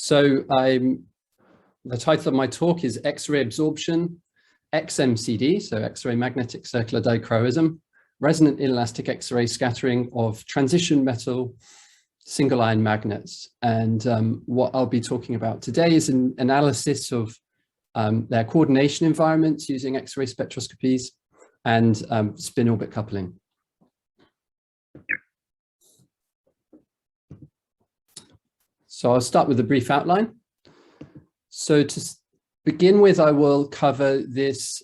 So the title of my talk is X-ray absorption, XMCD, so X-ray magnetic circular dichroism, resonant inelastic X-ray scattering of transition metal single-ion magnets. And what I'll be talking about today is an analysis of their coordination environments using X-ray spectroscopies and spin orbit coupling. So I'll start with a brief outline. So to begin with, I will cover this,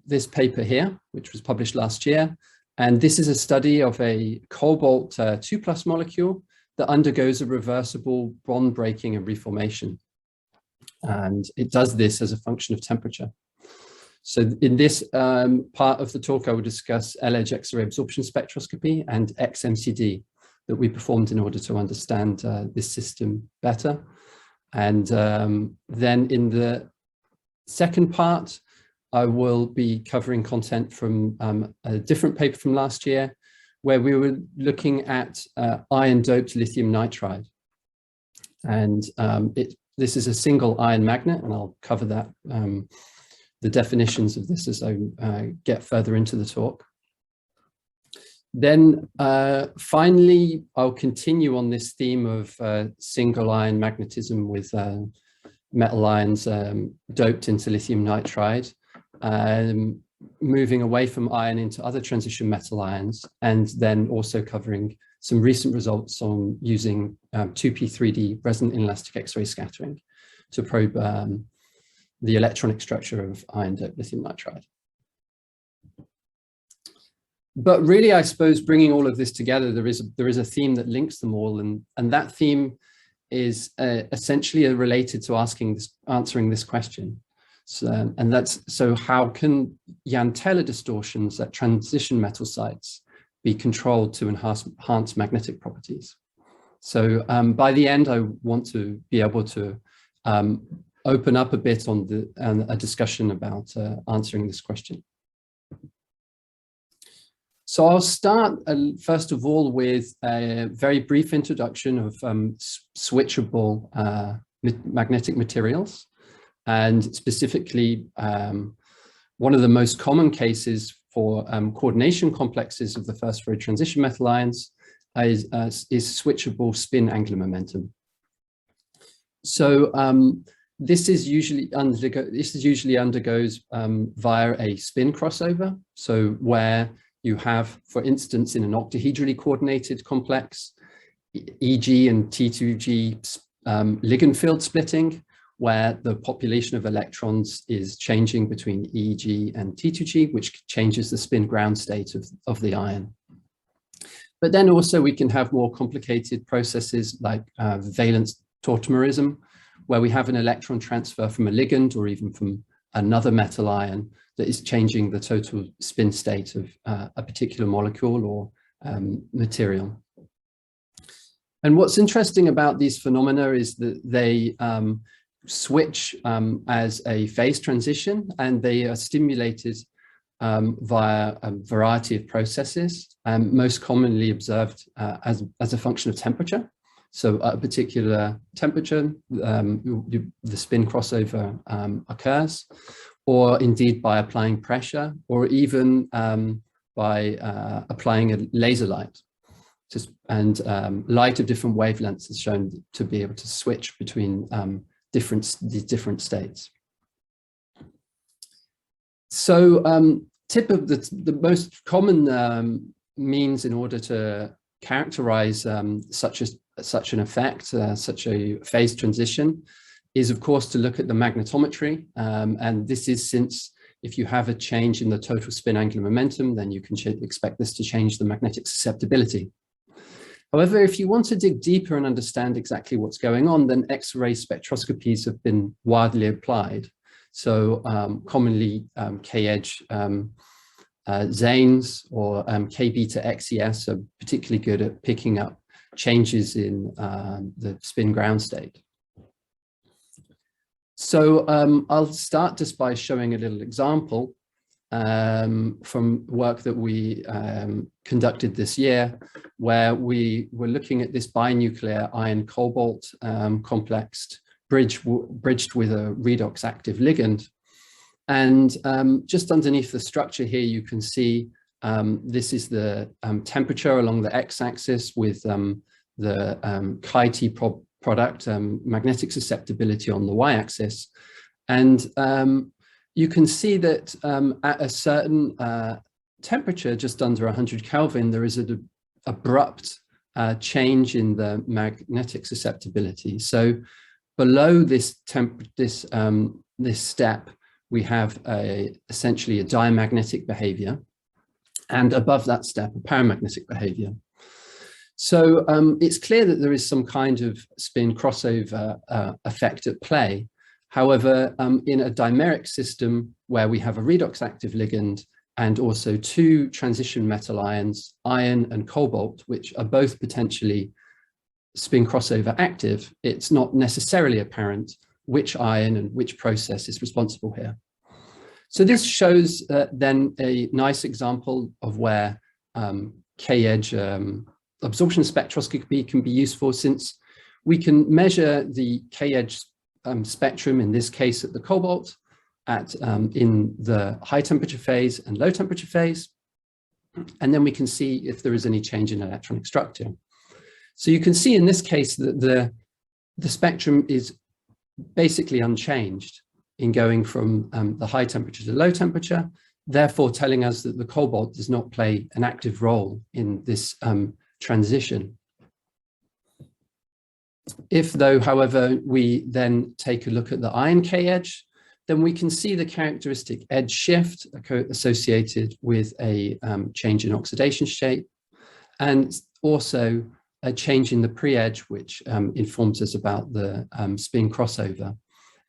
this paper here, which was published last year. And this is a study of a cobalt 2+ molecule that undergoes a reversible bond breaking and reformation. And it does this as a function of temperature. So in this part of the talk, I will discuss LEDge X-ray absorption spectroscopy and XMCD that we performed in order to understand this system better. And then in the second part, I will be covering content from a different paper from last year, where we were looking at ion-doped lithium nitride. And this is a single ion magnet, and I'll cover that, the definitions of this as I get further into the talk. Then finally, I'll continue on this theme of single ion magnetism with metal ions doped into lithium nitride, moving away from iron into other transition metal ions, and then also covering some recent results on using 2p3D resonant inelastic X-ray scattering to probe the electronic structure of ion-doped lithium nitride. But really, I suppose, bringing all of this together, there is a theme that links them all, and that theme is essentially related to answering this question. So how can Yantella distortions at transition metal sites be controlled to enhance magnetic properties? So by the end, I want to be able to open up a bit on a discussion about answering this question. So I'll start first of all with a very brief introduction of switchable magnetic materials, and specifically one of the most common cases for coordination complexes of the first row transition metal ions is switchable spin angular momentum. So this usually undergoes via a spin crossover. So where you have, for instance, in an octahedrally coordinated complex, EG and T2G ligand field splitting, where the population of electrons is changing between EG and T2G, which changes the spin ground state of the ion. But then also we can have more complicated processes like valence tautomerism, where we have an electron transfer from a ligand or even from another metal ion that is changing the total spin state of a particular molecule or material. And what's interesting about these phenomena is that they switch as a phase transition, and they are stimulated via a variety of processes, most commonly observed as a function of temperature. So at a particular temperature, the spin crossover occurs, or indeed by applying pressure, or even by applying a laser light. And light of different wavelengths is shown to be able to switch between these different states. So the most common means in order to characterize such an effect, such a phase transition, is of course to look at the magnetometry. And this is since if you have a change in the total spin angular momentum, then you can expect this to change the magnetic susceptibility. However, if you want to dig deeper and understand exactly what's going on, then X-ray spectroscopies have been widely applied. So commonly K-edge Zanes or K-beta XAS are particularly good at picking up changes in the spin ground state. So I'll start just by showing a little example. from work that we conducted this year, where we were looking at this binuclear iron cobalt complex bridged with a redox active ligand. And just underneath the structure here, you can see this is the temperature along the x-axis with the chi-T product, magnetic susceptibility on the y-axis. And you can see that at a certain temperature, just under 100 Kelvin, there is an abrupt change in the magnetic susceptibility. So below this step, we have essentially a diamagnetic behavior, and above that step, a paramagnetic behavior. So it's clear that there is some kind of spin crossover effect at play. However, in a dimeric system where we have a redox active ligand and also two transition metal ions, iron and cobalt, which are both potentially spin crossover active, it's not necessarily apparent which ion and which process is responsible here. So this shows then a nice example of where K-edge absorption spectroscopy can be useful, since we can measure the K-edge spectrum, in this case at the cobalt, in the high temperature phase and low temperature phase, and then we can see if there is any change in electronic structure. So you can see in this case that the spectrum is basically unchanged in going from the high temperature to low temperature, therefore telling us that the cobalt does not play an active role in this transition. If though, however, we then take a look at the iron K-edge, then we can see the characteristic edge shift associated with a change in oxidation state, and also a change in the pre-edge, which informs us about the spin crossover,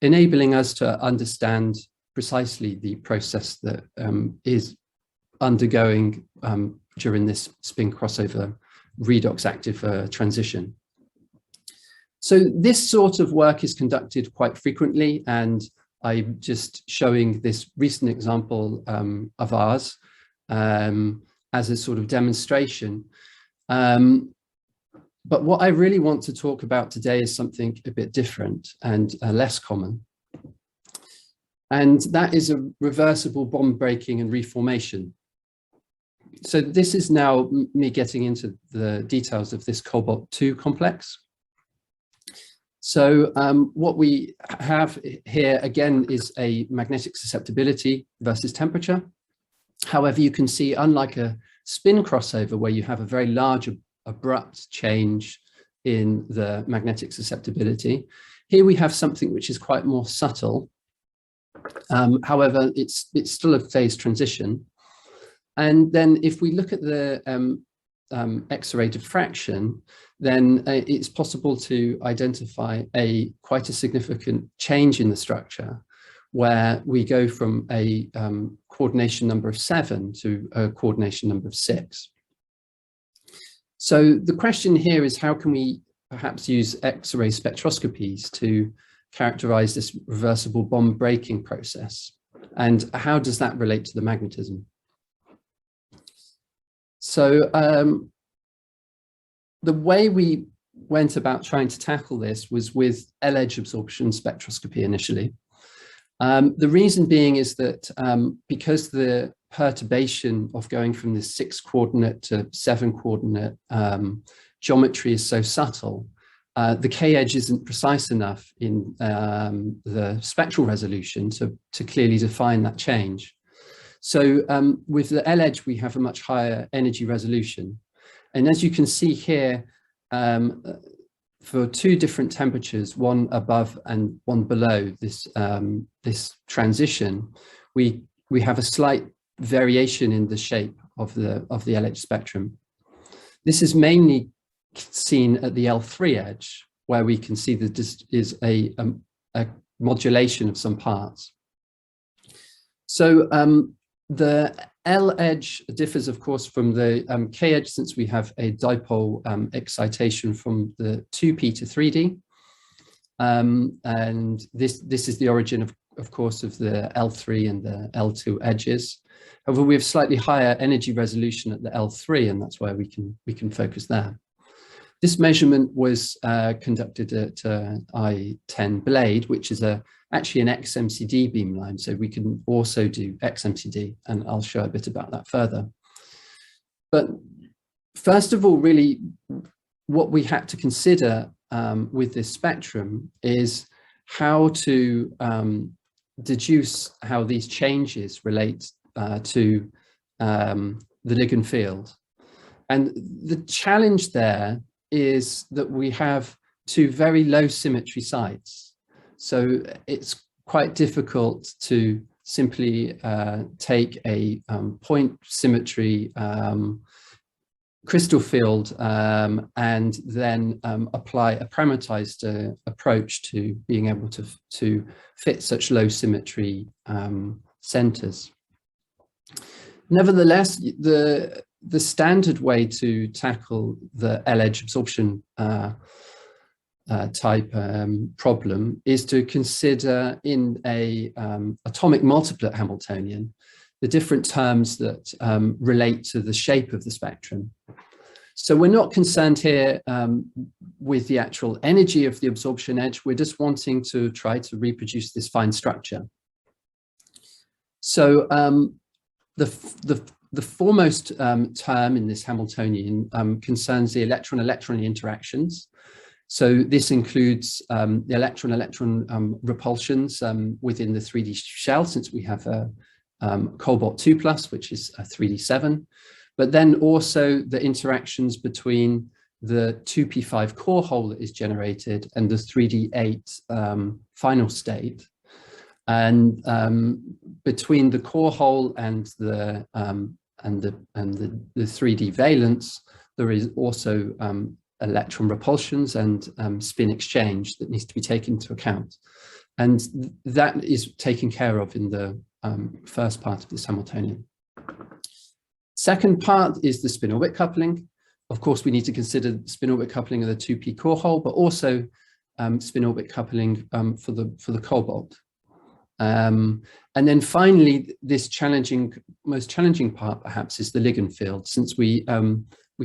enabling us to understand precisely the process that is undergoing during this spin crossover redox active transition. So this sort of work is conducted quite frequently, and I'm just showing this recent example of ours as a sort of demonstration. But what I really want to talk about today is something a bit different and less common. And that is a reversible bond breaking and reformation. So this is now me getting into the details of this cobalt-2 complex. So what we have here again is a magnetic susceptibility versus temperature. However, you can see, unlike a spin crossover where you have a very large abrupt change in the magnetic susceptibility, here we have something which is quite more subtle. However, it's still a phase transition. And then if we look at the X-ray diffraction, then it's possible to identify quite a significant change in the structure, where we go from a coordination number of 7 to a coordination number of 6. So the question here is, how can we perhaps use X-ray spectroscopies to characterize this reversible bond breaking process? And how does that relate to the magnetism? So the way we went about trying to tackle this was with L-edge absorption spectroscopy initially. The reason being is that because the perturbation of going from the 6-coordinate to 7-coordinate geometry is so subtle, the K-edge isn't precise enough in the spectral resolution to clearly define that change. So with the L-edge, we have a much higher energy resolution. And as you can see here, for 2 different temperatures, one above and one below this, this transition, we have a slight variation in the shape of the L-edge spectrum. This is mainly seen at the L3 edge, where we can see that this is a modulation of some parts. So the L-edge differs, of course, from the K-edge, since we have a dipole excitation from the 2p to 3d. And this is the origin of course, of the L3 and the L2 edges. However, we have slightly higher energy resolution at the L3, and that's where we can focus there. This measurement was conducted at I10 blade, which is actually an XMCD beamline. So we can also do XMCD, and I'll show a bit about that further. But first of all, really, what we had to consider with this spectrum is how to deduce how these changes relate to the ligand field. And the challenge there is that we have two very low symmetry sites. So it's quite difficult to simply take a point symmetry crystal field and then apply a parameterized approach to being able to fit such low symmetry centers. Nevertheless, the standard way to tackle the L-edge absorption type problem is to consider in a atomic multiplet Hamiltonian the different terms that relate to the shape of the spectrum. So we're not concerned here with the actual energy of the absorption edge. We're just wanting to try to reproduce this fine structure. So the foremost term in this Hamiltonian concerns the electron-electron interactions. So this includes the electron-electron repulsions within the 3D shell, since we have a cobalt 2+, which is a 3D7, but then also the interactions between the 2p5 core hole that is generated and the 3D8 final state. And between the core hole and the 3D valence, there is also electron repulsions and spin exchange that needs to be taken into account. And that is taken care of in the first part of this Hamiltonian. Second part is the spin-orbit coupling. Of course, we need to consider spin-orbit coupling of the 2p core hole, but also spin-orbit coupling for the cobalt. And then finally, this most challenging part perhaps is the ligand field, since we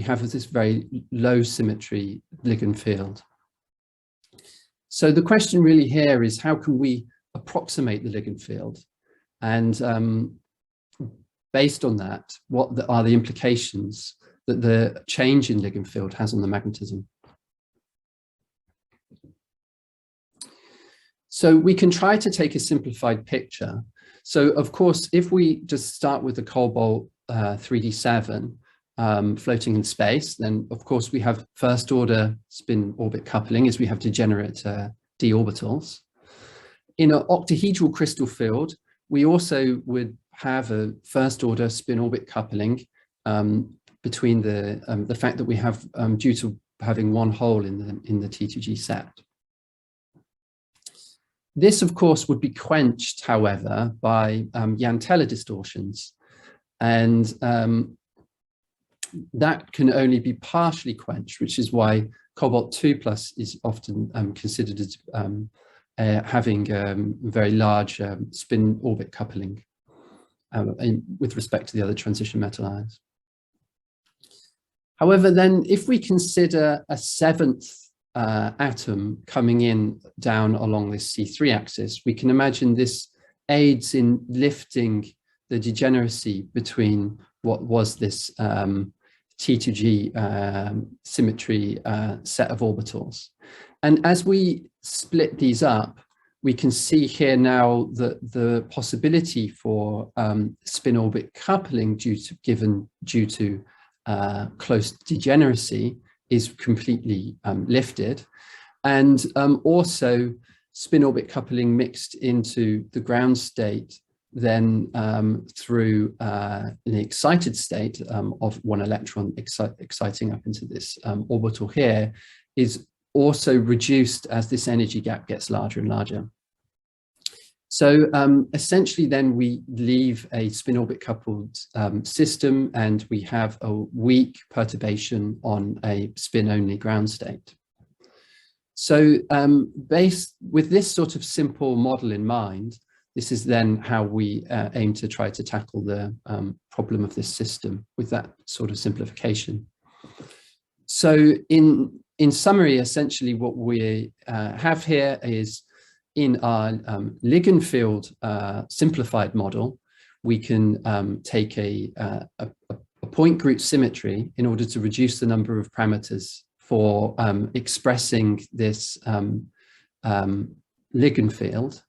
have this very low symmetry ligand field. So the question really here is, how can we approximate the ligand field? And based on that, what are the implications that the change in ligand field has on the magnetism? So we can try to take a simplified picture. So of course, if we just start with the cobalt 3D7 floating in space, then of course we have first order spin orbit coupling as we have degenerate d orbitals. In an octahedral crystal field, we also would have a first order spin orbit coupling between the fact that we have due to having one hole in the T2G set. This, of course, would be quenched, however, by Jahn Teller distortions, and that can only be partially quenched, which is why cobalt 2+ is often considered as having very large spin orbit coupling with respect to the other transition metal ions. However, then if we consider a seventh atom coming in down along this C3 axis, we can imagine this aids in lifting the degeneracy between what was this T2G symmetry set of orbitals. And as we split these up, we can see here now that the possibility for spin orbit coupling due to close degeneracy is completely lifted, and also spin orbit coupling mixed into the ground state then through an excited state of one electron exciting up into this orbital here is also reduced as this energy gap gets larger and larger. So essentially then we leave a spin orbit coupled system, and we have a weak perturbation on a spin only ground state. So with this sort of simple model in mind, this is then how we aim to try to tackle the problem of this system with that sort of simplification. So in summary, essentially what we have here is in our ligand field simplified model, we can take a point group symmetry in order to reduce the number of parameters for expressing this ligand field,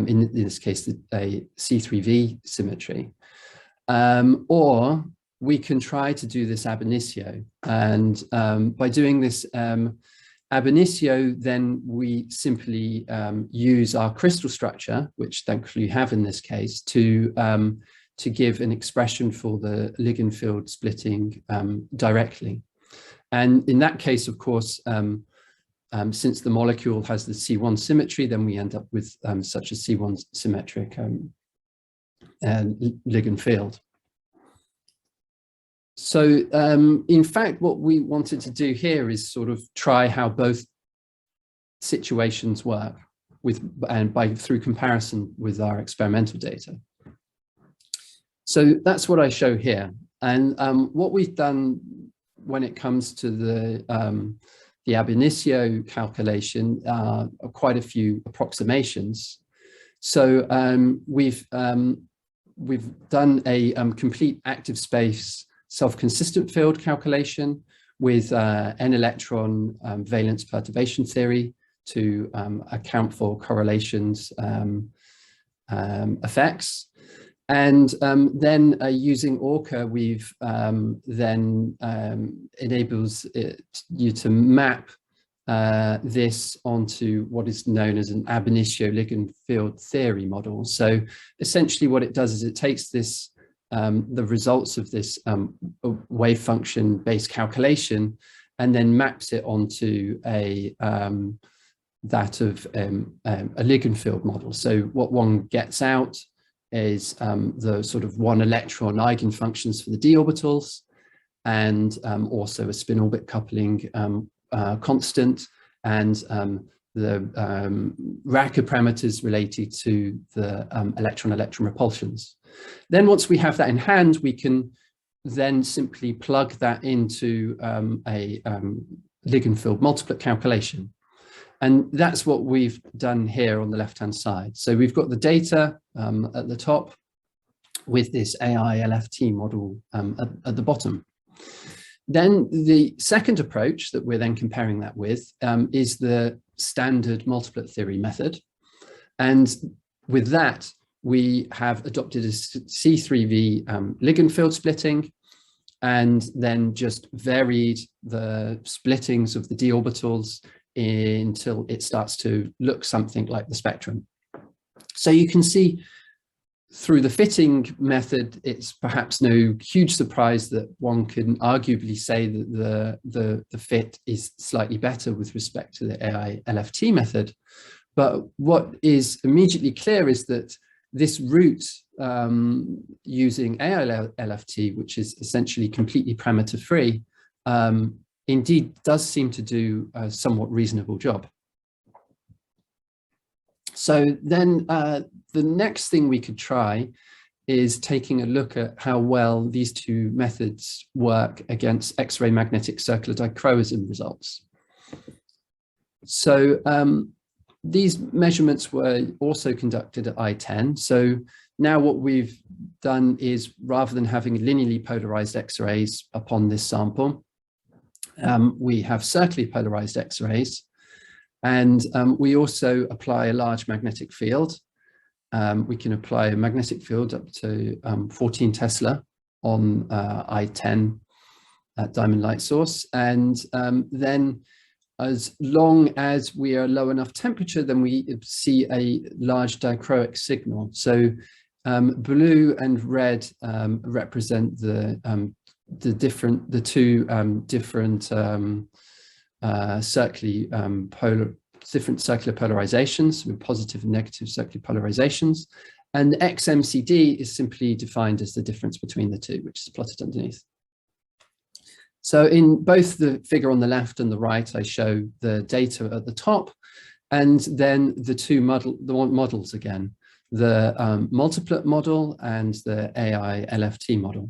in this case, a C3V symmetry. Or we can try to do this ab initio. And by doing this ab initio, then we simply use our crystal structure, which thankfully we have in this case, to give an expression for the ligand field splitting directly. And in that case, of course, since the molecule has the C1 symmetry, then we end up with such a C1 symmetric ligand field. So in fact, what we wanted to do here is sort of try how both situations work through comparison with our experimental data. So that's what I show here. And what we've done when it comes to the ab initio calculation are quite a few approximations. So we've done a complete active space self-consistent field calculation with n-electron valence perturbation theory to account for correlations effects. And then using Orca, we've then enables you to map this onto what is known as an ab initio ligand field theory model. So essentially what it does is it takes this the results of this wave function based calculation and then maps it onto a that of a ligand field model. So what one gets out is the sort of 1 electron eigenfunctions for the d orbitals, and also a spin orbit coupling constant, and the Racker parameters related to the electron-electron repulsions. Then once we have that in hand, we can then simply plug that into a ligand field multiplet calculation. And that's what we've done here on the left-hand side. So we've got the data at the top with this AI LFT model at the bottom. Then the second approach that we're then comparing that with is the standard multiplet theory method. And with that, we have adopted a C3V ligand field splitting, and then just varied the splittings of the d orbitals until it starts to look something like the spectrum. So you can see through the fitting method, it's perhaps no huge surprise that one can arguably say that the fit is slightly better with respect to the AI LFT method. But what is immediately clear is that this route using AI LFT, which is essentially completely parameter free, indeed does seem to do a somewhat reasonable job. So then the next thing we could try is taking a look at how well these two methods work against X-ray magnetic circular dichroism results. So these measurements were also conducted at I10. So now what we've done is, rather than having linearly polarized X-rays upon this sample, we have circularly polarized X-rays, and we also apply a large magnetic field. We can apply a magnetic field up to 14 Tesla on I10 diamond light source, and then as long as we are low enough temperature, then we see a large dichroic signal. So blue and red represent the two different circular polarizations with positive and negative circular polarizations, and XMCD is simply defined as the difference between the two, which is plotted underneath. So in both the figure on the left and the right, I show the data at the top, and then the two models again. the multiplet model and the AI LFT model.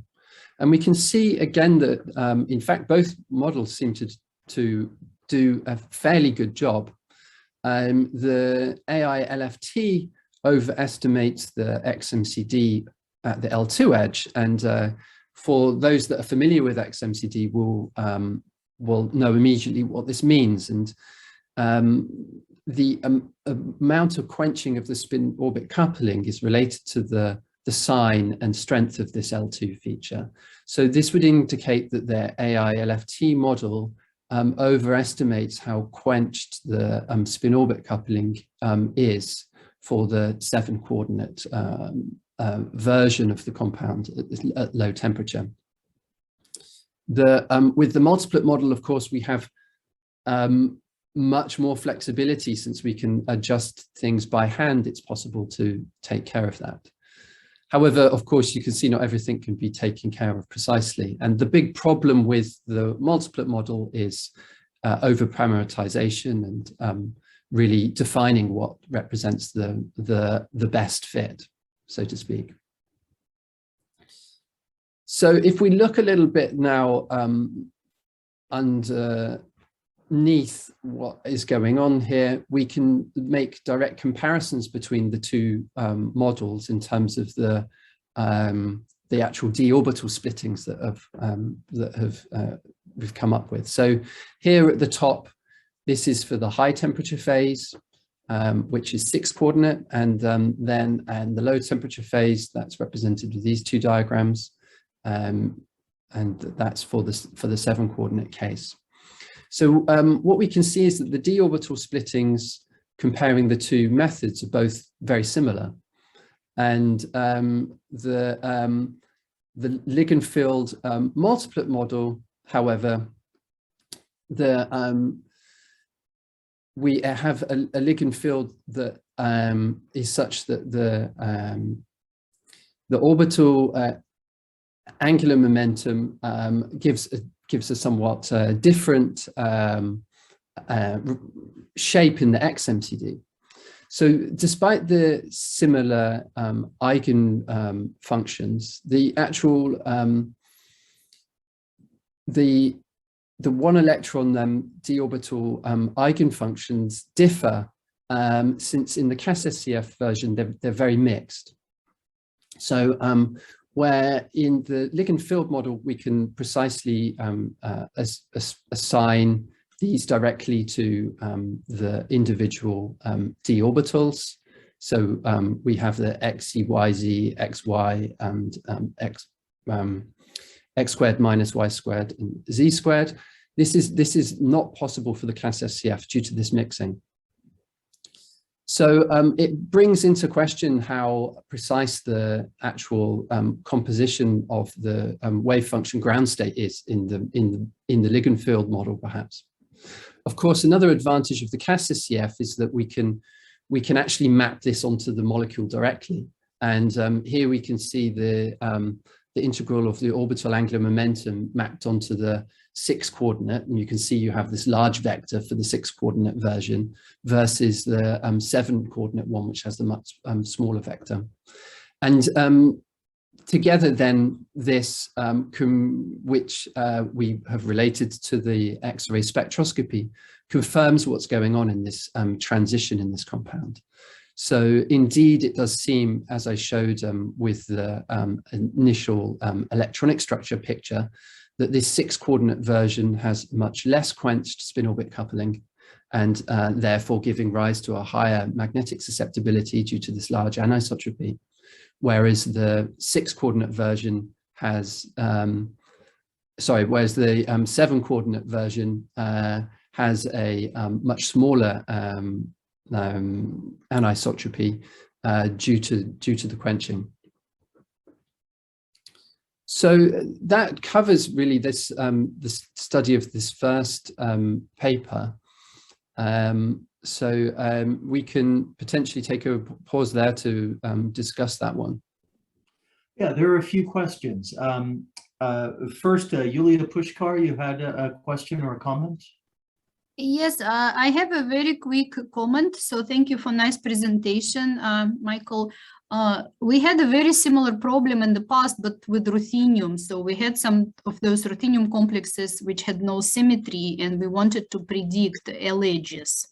And we can see again that, in fact, both models seem to do a fairly good job. The AI LFT overestimates the XMCD at the L2 edge, and for those that are familiar with XMCD will know immediately what this means. And the amount of quenching of the spin orbit coupling is related to the sign and strength of this L2 feature. So this would indicate that their AI LFT model overestimates how quenched the spin orbit coupling is for the 7-coordinate version of the compound at low temperature. With the multiplet model, of course, we have much more flexibility. Since we can adjust things by hand, it's possible to take care of that. However, of course, you can see not everything can be taken care of precisely. And the big problem with the multiplet model is over-parameterization and really defining what represents the best fit, so to speak. So if we look a little bit now underneath what is going on here, we can make direct comparisons between the two models in terms of the actual d orbital splittings that we've come up with. So here at the top, this is for the high temperature phase, which is 6-coordinate, and the low temperature phase, that's represented with these two diagrams, and that's for the 7-coordinate case. So what we can see is that the d orbital splittings comparing the two methods are both very similar, and the ligand field multiplet model, however, we have a ligand field that is such that the orbital angular momentum gives a somewhat different shape in the XMCD. So despite the similar eigen functions, the actual the 1 electron d orbital eigenfunctions differ, since in the CAS-SCF version they're very mixed. So where in the ligand field model we can precisely assign these directly to the individual d orbitals. So we have the xz, yz, xy, and x squared minus y squared and z squared. This is not possible for the CAS-SCF due to this mixing. So it brings into question how precise the actual composition of the wave function ground state is in the ligand field model, perhaps. Of course, another advantage of the CAS-SCF is that we can actually map this onto the molecule directly. And here we can see the integral of the orbital angular momentum mapped onto the 6-coordinate, and you can see you have this large vector for the 6-coordinate version versus the 7-coordinate one, which has the much smaller vector. And together then this, which we have related to the X-ray spectroscopy, confirms what's going on in this transition in this compound. So indeed, it does seem, as I showed with the initial electronic structure picture, that this 6-coordinate version has much less quenched spin orbit coupling, and therefore giving rise to a higher magnetic susceptibility due to this large anisotropy, whereas the 6-coordinate version has, whereas the 7-coordinate version has a much smaller anisotropy due to the quenching. So that covers really this this study of this first paper. We can potentially take a pause there to discuss that one. Yeah, there are a few questions. First, Yulia Pushkar, you had a question or a comment? Yes, I have a very quick comment. So thank you for nice presentation, Michael. We had a very similar problem in the past, but with ruthenium. So we had some of those ruthenium complexes which had no symmetry, and we wanted to predict L edges.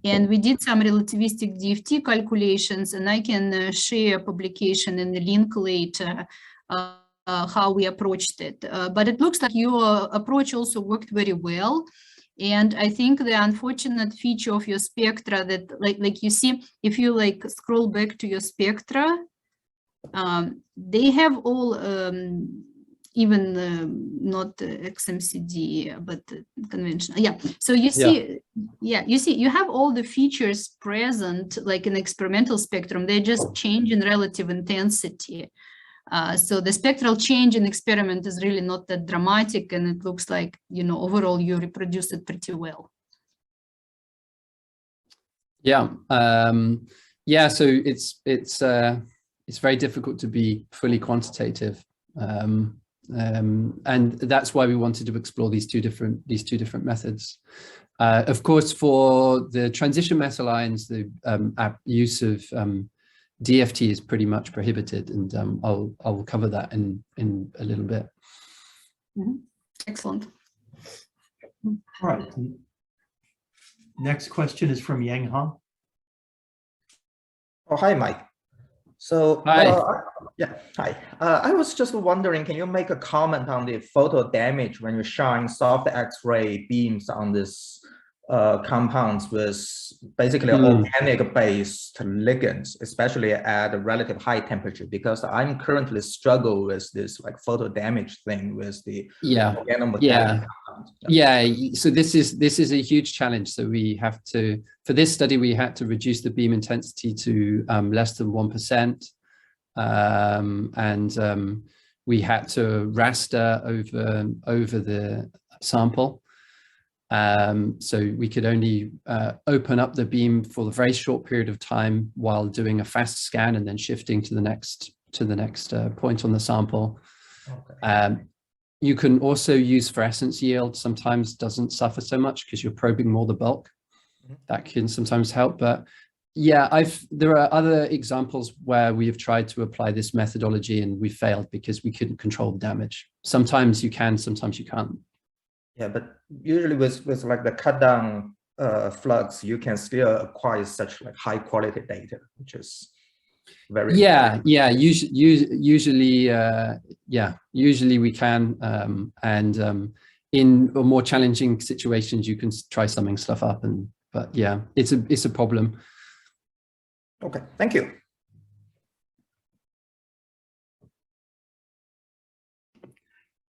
And we did some relativistic DFT calculations, and I can share a publication in the link later how we approached it. But it looks like your approach also worked very well. And I think the unfortunate feature of your spectra that like you see, if you like scroll back to your spectra, they have all even not XMCD, but conventional. Yeah. So you see, you have all the features present like an experimental spectrum. They just change in relative intensity. So the spectral change in experiment is really not that dramatic, and it looks like, you know, overall you reproduce it pretty well. Yeah, yeah. So it's very difficult to be fully quantitative, and that's why we wanted to explore these two different methods. Of course, for the transition metal ions, the use of DFT is pretty much prohibited, and I'll cover that in a little bit. Mm-hmm. Excellent. All right. Next question is from Yang Han. Oh, hi, Mike. So, hi. Hi. I was just wondering, can you make a comment on the photo damage when you shine soft X-ray beams on this compounds with basically organic-based ligands, especially at a relative high temperature? Because I'm currently struggle with this like photo damage thing with the organometallic compounds. So this is a huge challenge. So we have to, for this study, we had to reduce the beam intensity to less than 1%, and we had to raster over the sample. So we could only open up the beam for a very short period of time while doing a fast scan and then shifting to the next point on the sample. Okay. You can also use fluorescence yield. Sometimes doesn't suffer so much because you're probing more the bulk. That can sometimes help, but yeah, there are other examples where we have tried to apply this methodology and we failed because we couldn't control the damage. Sometimes you can, sometimes you can't. Yeah, but usually with like the cut down flux, you can still acquire such like high quality data, which is very usually we can, and in more challenging situations you can try summing stuff up, but yeah, it's a problem. Okay, thank you.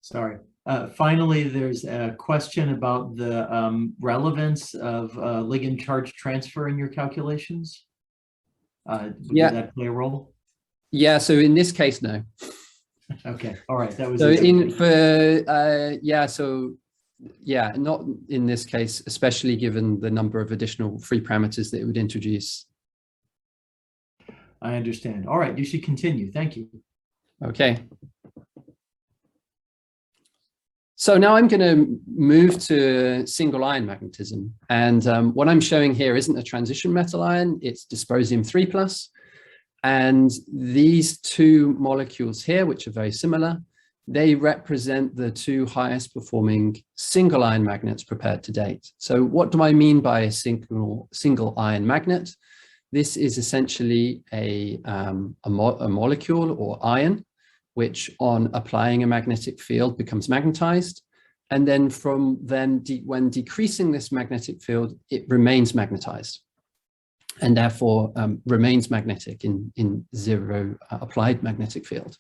Sorry. Finally, there's a question about the relevance of ligand charge transfer in your calculations. Did that play a role? Yeah, so in this case, no. Okay, all right. That was so not in this case, especially given the number of additional free parameters that it would introduce. I understand. All right, you should continue. Thank you. Okay. So now I'm going to move to single ion magnetism. And what I'm showing here isn't a transition metal ion, it's dysprosium 3+. And these two molecules here, which are very similar, they represent the two highest performing single ion magnets prepared to date. So what do I mean by a single ion magnet? This is essentially a molecule or ion, which on applying a magnetic field becomes magnetized. And then when decreasing this magnetic field, it remains magnetized and therefore remains magnetic in zero applied magnetic field.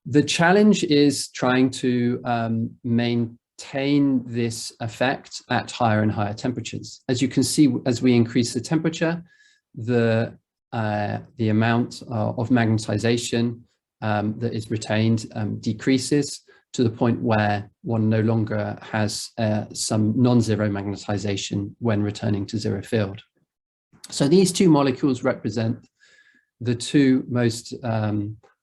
The challenge is trying to maintain this effect at higher and higher temperatures. As you can see, as we increase the temperature, the amount of magnetization that is retained decreases to the point where one no longer has some non-zero magnetization when returning to zero field. So these two molecules represent the two most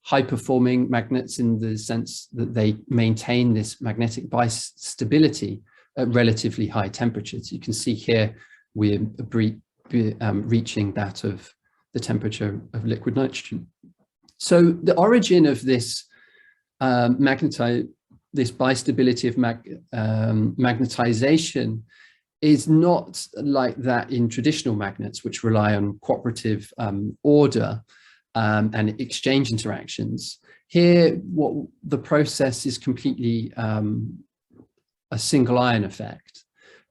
high-performing magnets in the sense that they maintain this magnetic bistability at relatively high temperatures. You can see here we're reaching that of the temperature of liquid nitrogen. So the origin of this this bistability of magnetization is not like that in traditional magnets, which rely on cooperative order and exchange interactions. Here, what the process is completely a single ion effect.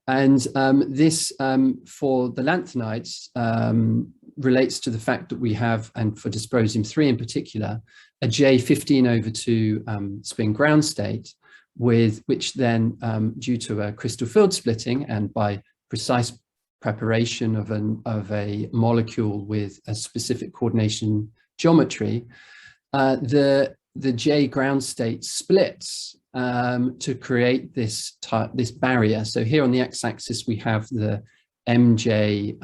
And this, for the lanthanides, relates to the fact that we have, and for dysprosium-3 in particular, a J15/2 spin ground state, with which then, due to a crystal field splitting and by precise preparation of a molecule with a specific coordination geometry, the J ground state splits to create this barrier. So here on the x-axis we have the MJ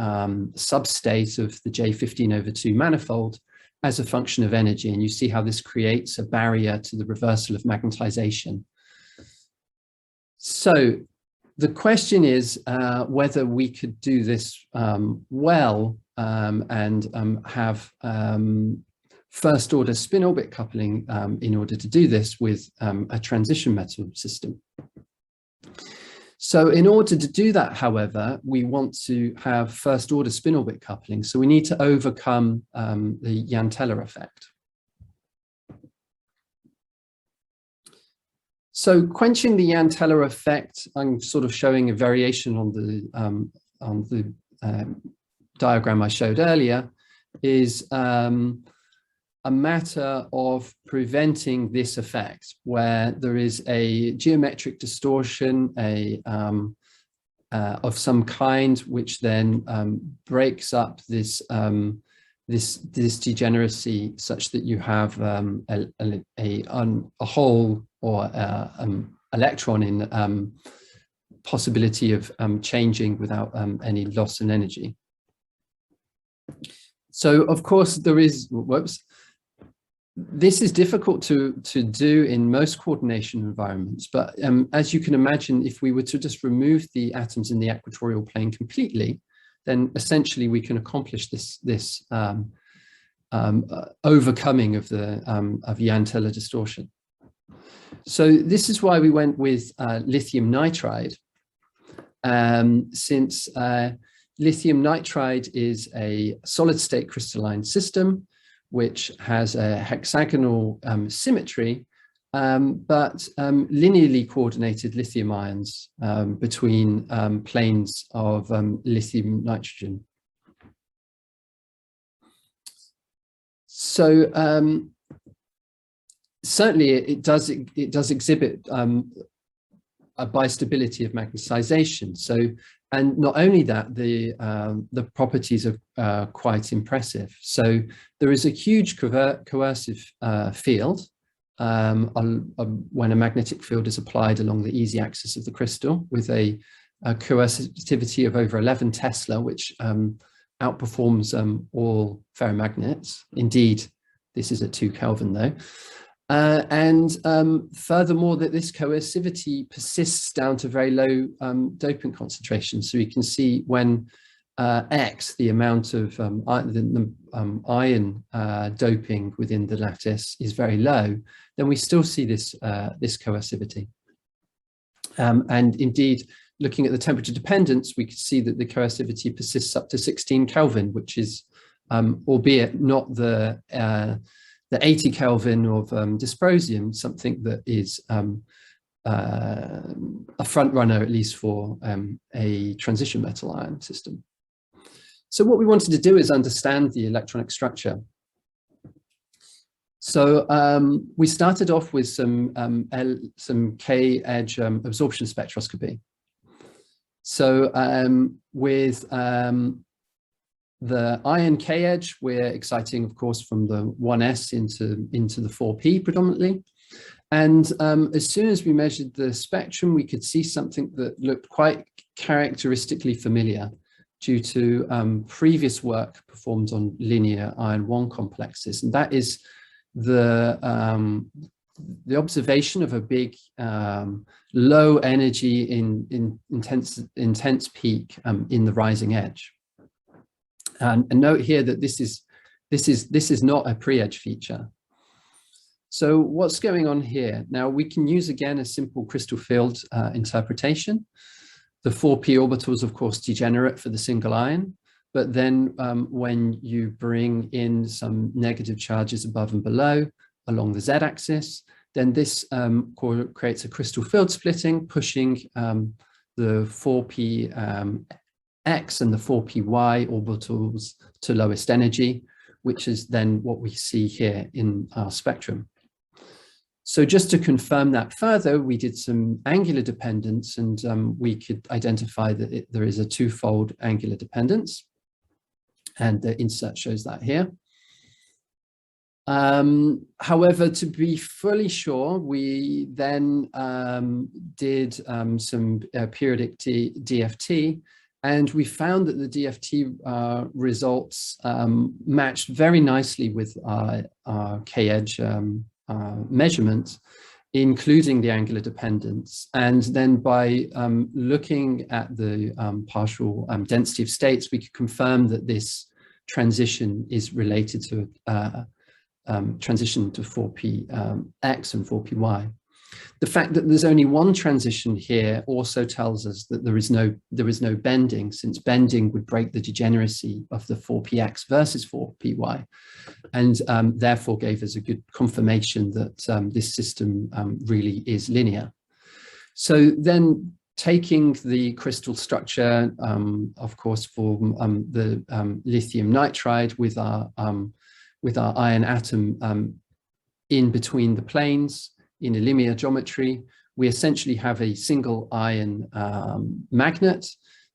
substate of the J15/2 manifold as a function of energy, and you see how this creates a barrier to the reversal of magnetization. So the question is whether we could do this well and have first order spin orbit coupling in order to do this with a transition metal system. So in order to do that, however, we want to have first order spin orbit coupling. So we need to overcome the Yantella effect. So quenching the Yantella effect, I'm sort of showing a variation on the diagram I showed earlier, is a matter of preventing this effect, where there is a geometric distortion of some kind, which then breaks up this degeneracy such that you have a hole or electron in possibility of changing without any loss in energy. So of course there is, this is difficult to do in most coordination environments, but as you can imagine, if we were to just remove the atoms in the equatorial plane completely, then essentially we can accomplish this overcoming of the Yantella distortion. So this is why we went with lithium nitride, since lithium nitride is a solid state crystalline system which has a hexagonal symmetry, but linearly coordinated lithium ions between planes of lithium nitrogen. So certainly it does exhibit a bistability of magnetization. So, and not only that, the properties are quite impressive. So there is a huge coercive field when a magnetic field is applied along the easy axis of the crystal, with a coercivity of over 11 Tesla, which outperforms all ferromagnets. Indeed, this is at 2 Kelvin though. Furthermore, that this coercivity persists down to very low dopant concentrations. So you can see when X, the amount of ion doping within the lattice, is very low, then we still see this coercivity. And indeed, looking at the temperature dependence, we can see that the coercivity persists up to 16 Kelvin, which is, albeit not the 80 Kelvin of dysprosium, something that is a front runner, at least for a transition metal ion system. So what we wanted to do is understand the electronic structure. So we started off with some K-edge absorption spectroscopy. So with the ion K-edge, we're exciting, of course, from the 1s into the 4p predominantly. And as soon as we measured the spectrum, we could see something that looked quite characteristically familiar due to previous work performed on linear iron 1 complexes. And that is the the observation of a big low energy intense peak in the rising edge. And note here that this is not a pre-edge feature. So what's going on here? Now we can use again a simple crystal field interpretation. The 4p orbitals, of course, degenerate for the single ion, but then when you bring in some negative charges above and below along the z-axis, then this creates a crystal field splitting, pushing the 4p x and the 4p y orbitals to lowest energy, which is then what we see here in our spectrum. So just to confirm that further, we did some angular dependence, and we could identify that there is a twofold angular dependence, and the insert shows that here. However, to be fully sure, we then did some periodic DFT, and we found that the DFT results matched very nicely with our K-edge measurements, including the angular dependence. And then by looking at the partial density of states, we could confirm that this transition is related to transition to 4p x and 4p y. The fact that there's only one transition here also tells us that there is no bending, since bending would break the degeneracy of the 4px versus 4py, and therefore gave us a good confirmation that this system really is linear. So then, taking the crystal structure, of course, for the lithium nitride with our iron atom in between the planes, in a linear geometry, we essentially have a single ion magnet,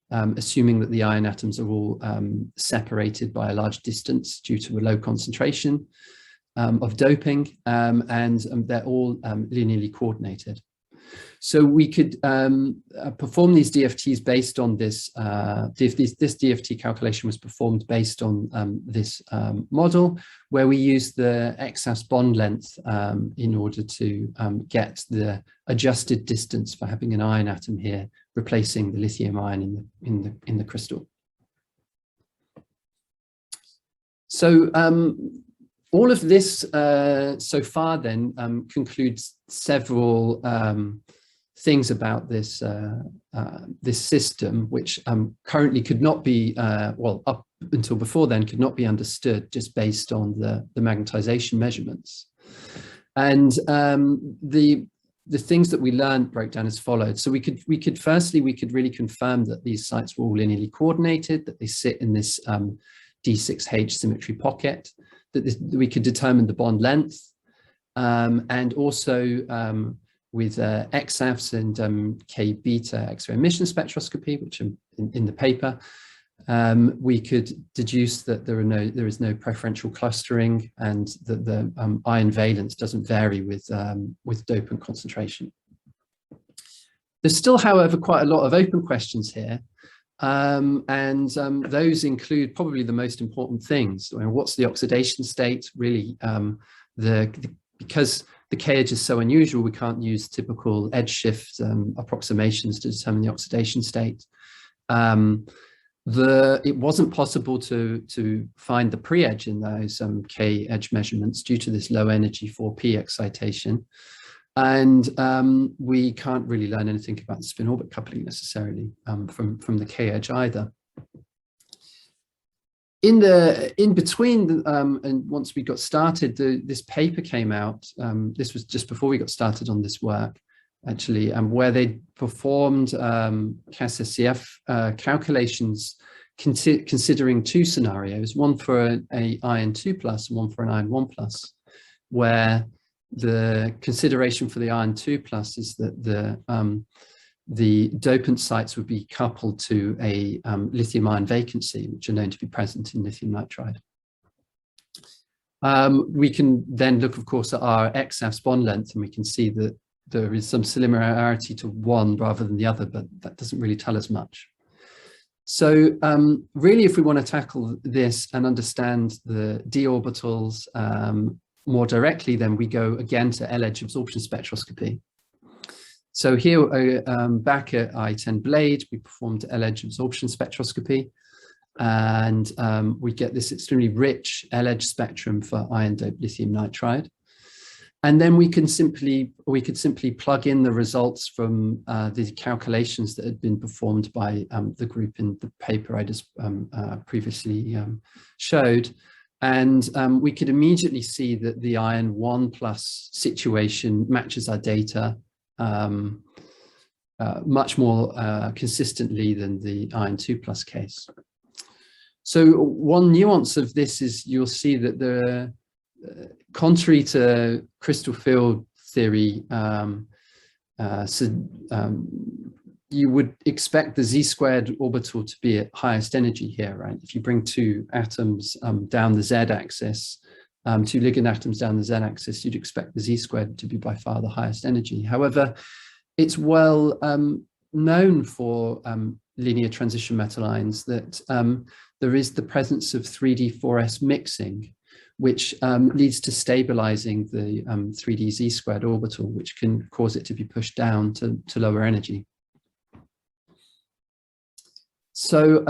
assuming that the ion atoms are all separated by a large distance due to a low concentration of doping, and they're all linearly coordinated. So we could perform these DFTs based on this. This DFT calculation was performed based on this model, where we used the XAS bond length in order to get the adjusted distance for having an iron atom here, replacing the lithium ion in the crystal. So all of this so far then concludes several things about this this system, which currently could not be, well, up until before then, could not be understood just based on the magnetization measurements. And the things that we learned broke down as follows. So we could really confirm that these sites were all linearly coordinated, that they sit in this D6H symmetry pocket, that we could determine the bond length, and also with XAFs and K beta X-ray emission spectroscopy, which are in the paper, we could deduce that there is no preferential clustering, and that the ion valence doesn't vary with dopant concentration. There's still, however, quite a lot of open questions here, and those include probably the most important things. I mean, what's the oxidation state? Really, because the K-edge is so unusual, we can't use typical edge shift approximations to determine the oxidation state. It wasn't possible to find the pre-edge in those K-edge measurements due to this low energy 4p excitation. And we can't really learn anything about spin orbit coupling necessarily from the K-edge either. In between, and once we got started, this paper came out. This was just before we got started on this work, actually, where they performed CAS-SCF calculations considering two scenarios, one for an iron 2+ and one for an iron 1+, where the consideration for the iron 2+ is that the dopant sites would be coupled to a lithium ion vacancy, which are known to be present in lithium nitride. We can then look, of course, at our XAFs bond length, and we can see that there is some similarity to one rather than the other, but that doesn't really tell us much. So really, if we want to tackle this and understand the d orbitals more directly, then we go again to L-edge absorption spectroscopy. So here, back at I-10 Blade, we performed L-edge absorption spectroscopy, and we get this extremely rich L-edge spectrum for iron-doped lithium nitride. And then we could simply plug in the results from the calculations that had been performed by the group in the paper I just previously showed. And we could immediately see that the iron 1+ situation matches our data much more consistently than the iron 2+ case. So one nuance of this is you'll see that the contrary to crystal field theory, you would expect the z-squared orbital to be at highest energy here, right? If you bring two atoms down the z-axis, two ligand atoms down the z-axis, you'd expect the z-squared to be by far the highest energy. However, it's well known for linear transition metal ions that there is the presence of 3d/4s mixing, which leads to stabilizing the 3d z-squared orbital, which can cause it to be pushed down to lower energy. So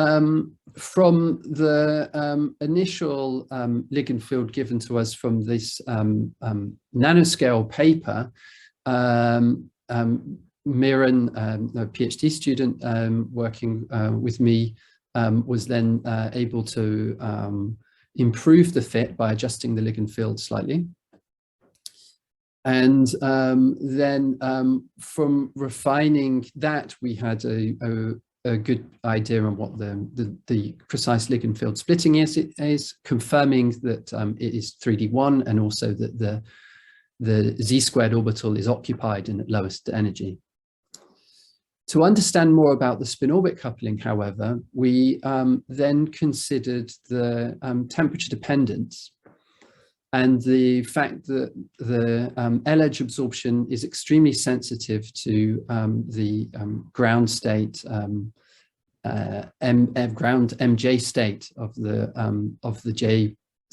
from the initial ligand field given to us from this nanoscale paper, Miran, a PhD student working with me, was then able to improve the fit by adjusting the ligand field slightly. And then from refining that, we had a good idea on what the precise ligand field splitting is, confirming that it is 3d1 and also that the z-squared orbital is occupied and at lowest energy. To understand more about the spin-orbit coupling, however, we then considered the temperature dependence and the fact that the L-edge absorption is extremely sensitive to the ground state, ground MJ state of the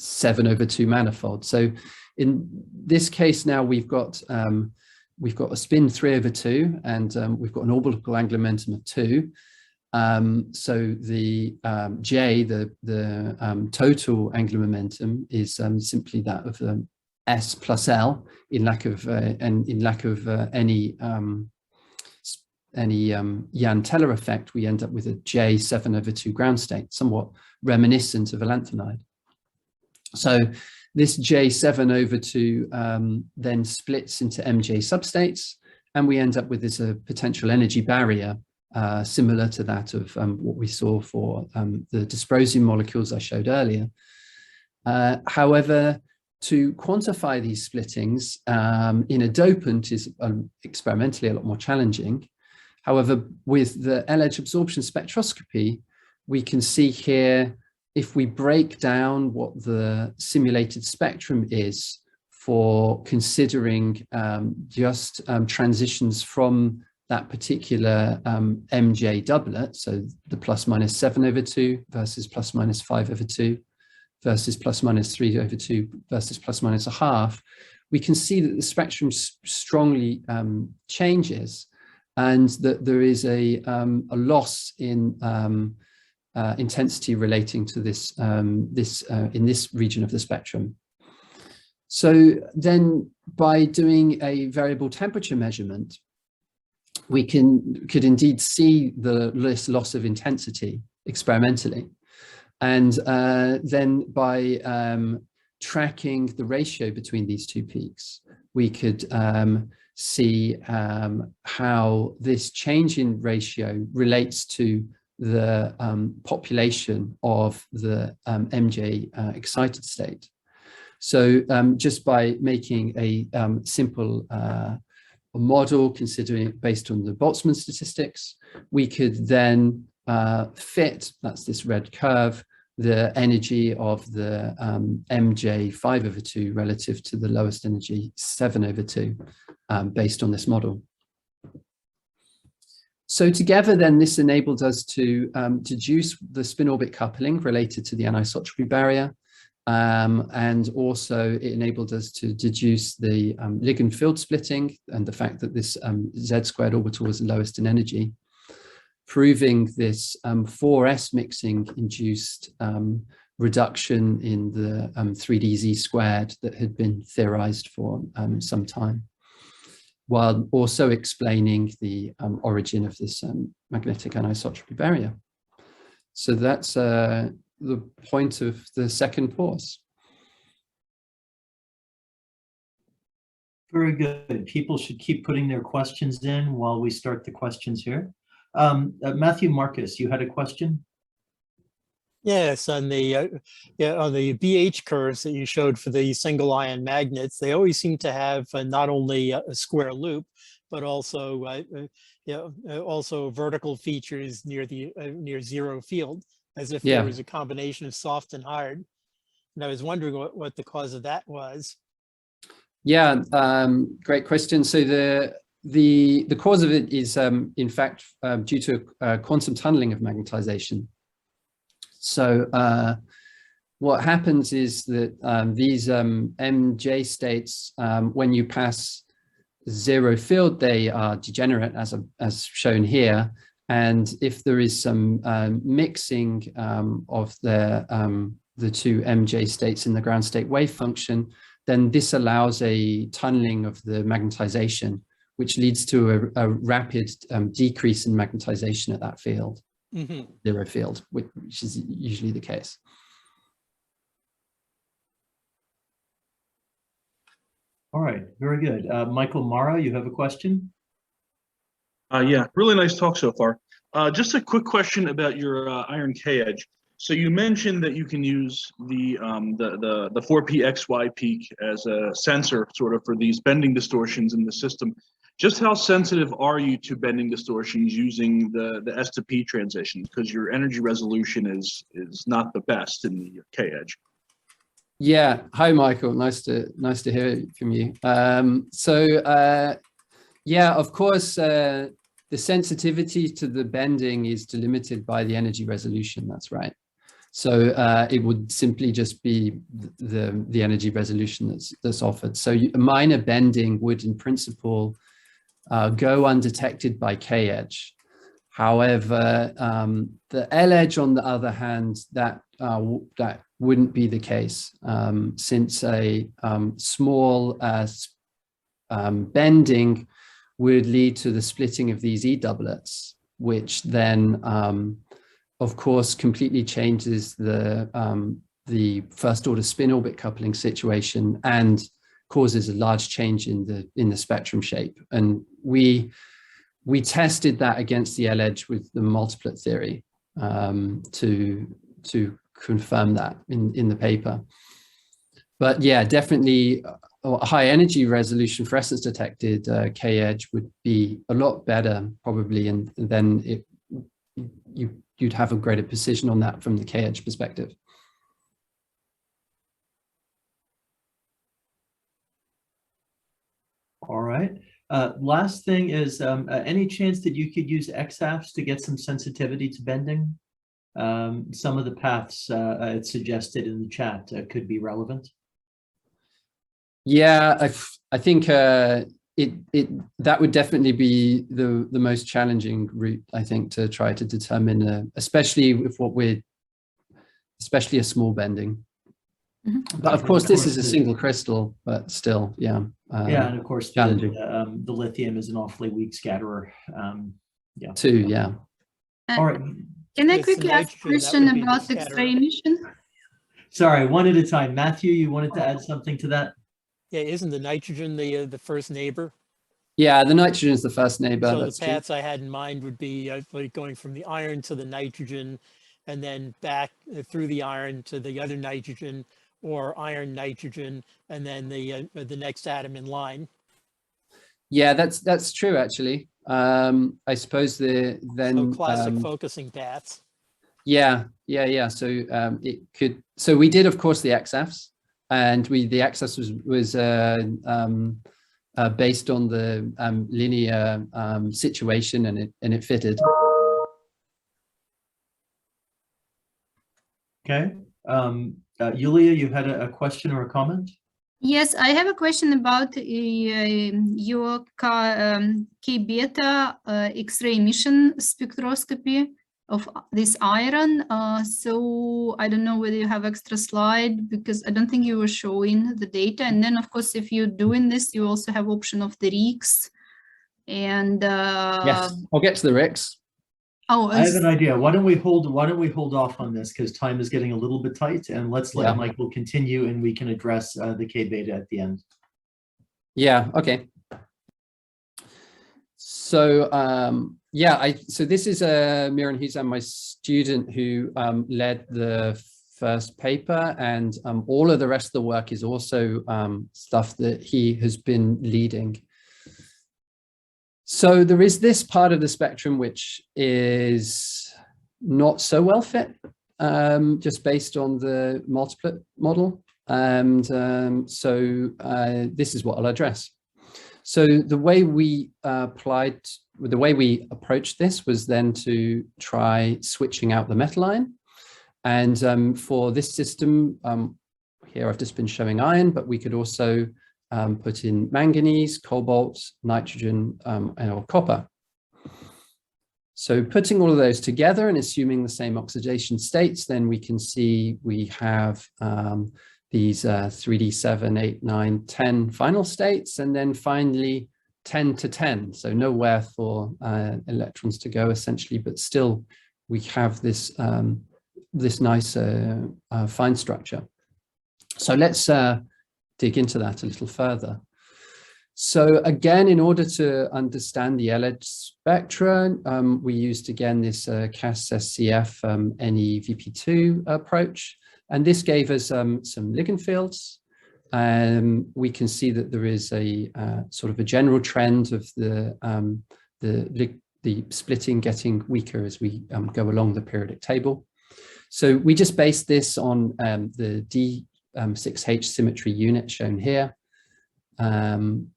J7/2 manifold. So in this case now we've got a spin 3/2 and we've got an orbital angular momentum of 2. So the J, the total angular momentum is simply that of S plus L in lack of any Yantella effect. We end up with a J7/2 ground state, somewhat reminiscent of a lanthanide. So this J7/2 then splits into MJ substates, and we end up with this potential energy barrier similar to that of what we saw for the dysprosium molecules I showed earlier. However, to quantify these splittings in a dopant is experimentally a lot more challenging. However, with the L-edge absorption spectroscopy, we can see here, if we break down what the simulated spectrum is for considering just transitions from that particular MJ doublet, so the ±7/2 versus ±5/2 versus ±3/2 versus ±1/2, we can see that the spectrum strongly changes, and that there is a loss in intensity relating to this in this region of the spectrum. So then, by doing a variable temperature measurement, we could indeed see this loss of intensity experimentally, and then by tracking the ratio between these two peaks, we could see how this change in ratio relates to the population of the MJ excited state. So just by making a simple model considering based on the Boltzmann statistics, we could then fit, that's this red curve, the energy of the MJ 5/2 relative to the lowest energy 7/2 based on this model. So together then this enabled us to deduce the spin orbit coupling related to the anisotropy barrier, And also it enabled us to deduce the ligand field splitting and the fact that this Z² orbital was lowest in energy, proving this 4s mixing induced reduction in the 3D Z² that had been theorized for some time, while also explaining the origin of this magnetic anisotropy barrier. So that's the point of the second pause. Very good. People should keep putting their questions in while we start the questions here. Matthew Marcus, you had a question? Yes, on the on the BH curves that you showed for the SingleIon magnets, they always seem to have not only a square loop, but also also vertical features near the near zero field, as if there was a combination of soft and hard. And I was wondering what the cause of that was. Yeah, great question. So the cause of it is in fact due to quantum tunneling of magnetization. So what happens is that these MJ states, when you pass zero field, they are degenerate as shown here. And if there is some mixing of the two MJ states in the ground state wave function, then this allows a tunneling of the magnetization, which leads to a rapid decrease in magnetization at that field, zero field, which is usually the case. All right, very good. Michael Mara, you have a question? Yeah, really nice talk so far. Just a quick question about your iron K-edge. So you mentioned that you can use the 4pXY peak as a sensor sort of for these bending distortions in the system. Just how sensitive are you to bending distortions using the S to P transition? Because your energy resolution is not the best in the K-edge. Yeah, hi Michael, nice to hear from you. Yeah, of course, the sensitivity to the bending is delimited by the energy resolution. That's right. So it would simply just be the energy resolution that's offered. So a minor bending would, in principle, go undetected by K-edge. However, the L-edge, on the other hand, that wouldn't be the case, since a small bending would lead to the splitting of these E-doublets, which then, of course, completely changes the first order spin orbit coupling situation and causes a large change in the spectrum shape. And we tested that against the L-edge with the multiplet theory to confirm that in the paper. But yeah, definitely a high energy resolution fluorescence detected K-edge would be a lot better probably, and then you'd have a greater precision on that from the K-edge perspective. All right. Last thing is, any chance that you could use XAS to get some sensitivity to bending? Some of the paths it's suggested in the chat could be relevant. Yeah, I think that would definitely be the most challenging route, I think, to try to determine, especially a small bending. But of course, this is a single crystal, but still, yeah. Yeah, and of course, challenging. the lithium is an awfully weak scatterer. Yeah. Too, yeah. All right. Can I quickly ask a question about the X-ray emission? Sorry, one at a time. Matthew, you wanted to add something to that? Yeah, isn't the nitrogen the first neighbor? Yeah, the nitrogen is the first neighbor. So that's the paths I had in mind would be like going from the iron to the nitrogen, and then back through the iron to the other nitrogen, or iron nitrogen, and then the next atom in line. Yeah, that's true actually. I suppose so classic focusing paths. Yeah. So it could. So we did, of course, the XAS, and the XAS was based on the linear situation, and it fitted. Okay. Yulia, you had a question or a comment? Yes, I have a question about your K-beta X-ray emission spectroscopy of this iron. So I don't know whether you have extra slide, because I don't think you were showing the data. And then, of course, if you're doing this, you also have option of the RIXS. And Yes, I'll get to the RIXS. oh, I have an idea. Why don't we hold off on this, because time is getting a little bit tight, and let's let Michael continue, and we can address the K-beta at the end. Yeah, okay. So yeah, so this is Miran Husam, my student, who led the first paper, and all of the rest of the work is also stuff that he has been leading. So there is this part of the spectrum which is not so well fit, just based on the multiplet model. And so this is what I'll address. So the way we approached this was then to try switching out the metal ion. And for this system, here I've just been showing iron, but we could also put in manganese, cobalt, nitrogen, and copper. So putting all of those together and assuming the same oxidation states, then we can see we have these 3D 7, 8, 9, 10 final states, and then finally 10 to 10. So nowhere for electrons to go essentially, but still we have this, this nice fine structure. So let's dig into that a little further. So again, in order to understand the LED spectra, we used again this CAS SCF NeVP2 approach, and this gave us some ligand fields. We can see that there is a sort of a general trend of the splitting getting weaker as we go along the periodic table. So we just based this on the D6H symmetry unit shown here. Then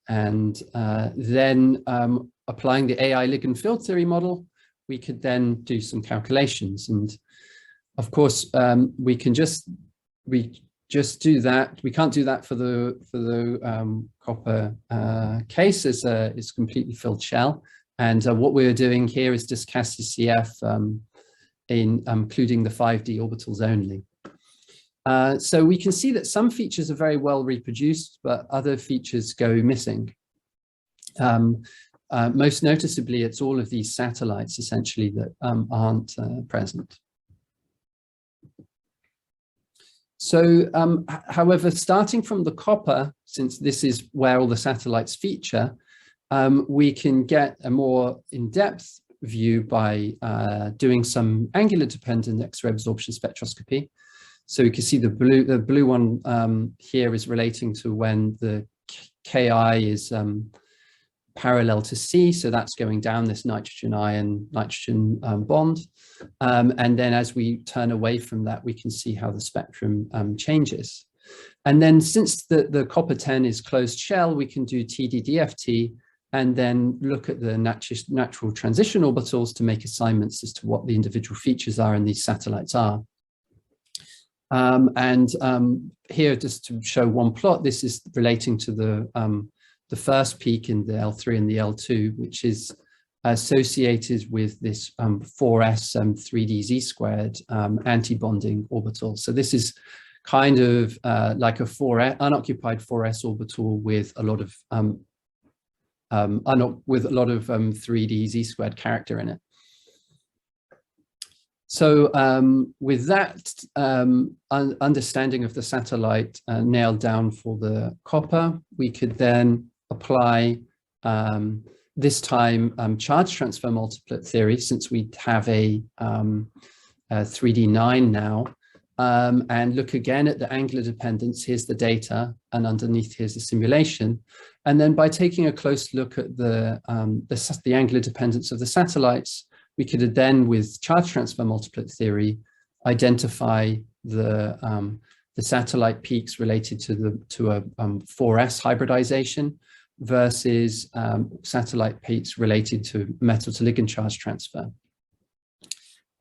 applying the AI ligand field theory model, we could then do some calculations. And of course, we just do that. We can't do that for the copper case, as it's completely filled shell. And what we're doing here is just CAS CCF including the 5D orbitals only. So we can see that some features are very well reproduced, but other features go missing. Most noticeably, it's all of these satellites essentially that aren't present. So, however, starting from the copper, since this is where all the satellites feature, we can get a more in-depth view by doing some angular dependent X-ray absorption spectroscopy. So you can see the blue one here is relating to when the Ki is parallel to C, so that's going down this nitrogen ion nitrogen bond. And then as we turn away from that, we can see how the spectrum changes. And then since the copper 10 is closed shell, we can do TD-DFT and then look at the natural transition orbitals to make assignments as to what the individual features are and these satellites are. Here, just to show one plot, this is relating to the first peak in the L3 and the L2, which is associated with this 4s 3D z squared anti-bonding orbital. So this is kind of like a unoccupied 4s orbital with a lot of 3D z squared character in it. So with that understanding of the satellite nailed down for the copper, we could then apply this time charge transfer multiplet theory, since we have a 3D9 now, and look again at the angular dependence. Here's the data, and underneath here's the simulation. And then by taking a close look at the angular dependence of the satellites, we could then, with charge transfer multiplet theory, identify the satellite peaks related to a 4s hybridization versus satellite peaks related to metal to ligand charge transfer.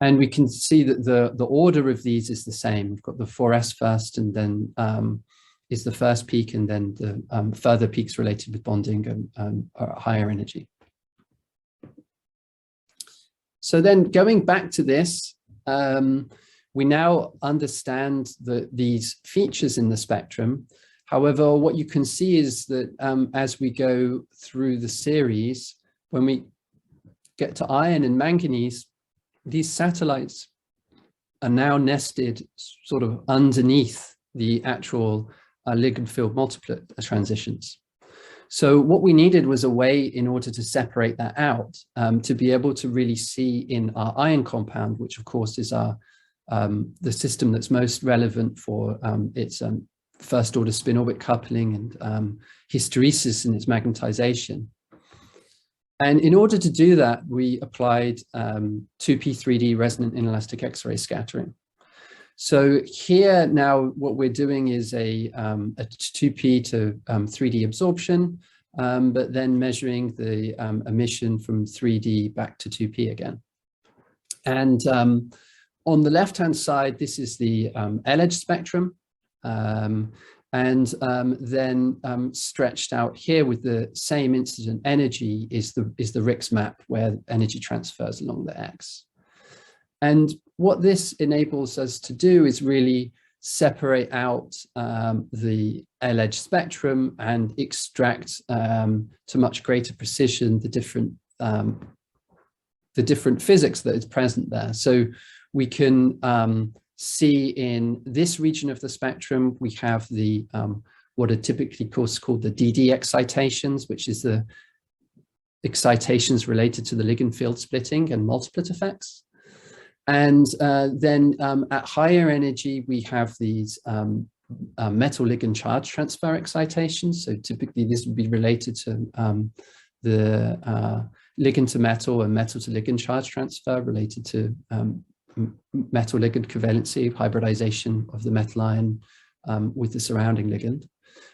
And we can see that the order of these is the same. We've got the 4s first, and then is the first peak, and then the further peaks related with bonding are higher energy. So then going back to this, we now understand these features in the spectrum. However, what you can see is that as we go through the series, when we get to iron and manganese, these satellites are now nested sort of underneath the actual ligand field multiplet transitions. So what we needed was a way in order to separate that out, to be able to really see in our iron compound, which of course is our the system that's most relevant for its first order spin orbit coupling and hysteresis and its magnetization. And in order to do that, we applied 2p3D resonant inelastic X-ray scattering. So here now what we're doing is a 2p to 3D absorption, but then measuring the emission from 3D back to 2p again. And on the left-hand side, this is the L-edge spectrum, and then stretched out here with the same incident energy is the RIXS map, where energy transfers along the X. And what this enables us to do is really separate out the L-edge spectrum and extract to much greater precision the different physics that is present there. So we can see in this region of the spectrum, we have the what are typically called the DD excitations, which is the excitations related to the ligand field splitting and multiplet effects. And then at higher energy, we have these metal ligand charge transfer excitations. So typically this would be related to the ligand to metal and metal to ligand charge transfer related to metal ligand covalency, hybridization of the metal ion with the surrounding ligand.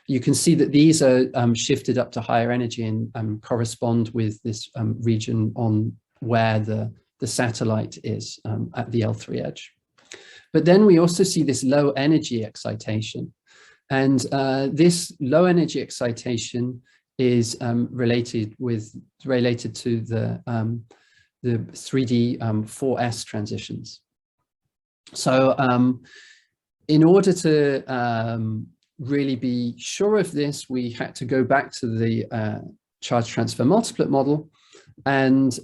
You can see that these are shifted up to higher energy and correspond with this region on where the satellite is at the L3 edge. But then we also see this low energy excitation. And this low energy excitation is related to the 3D 4s transitions. So in order to really be sure of this, we had to go back to the charge transfer multiplet model and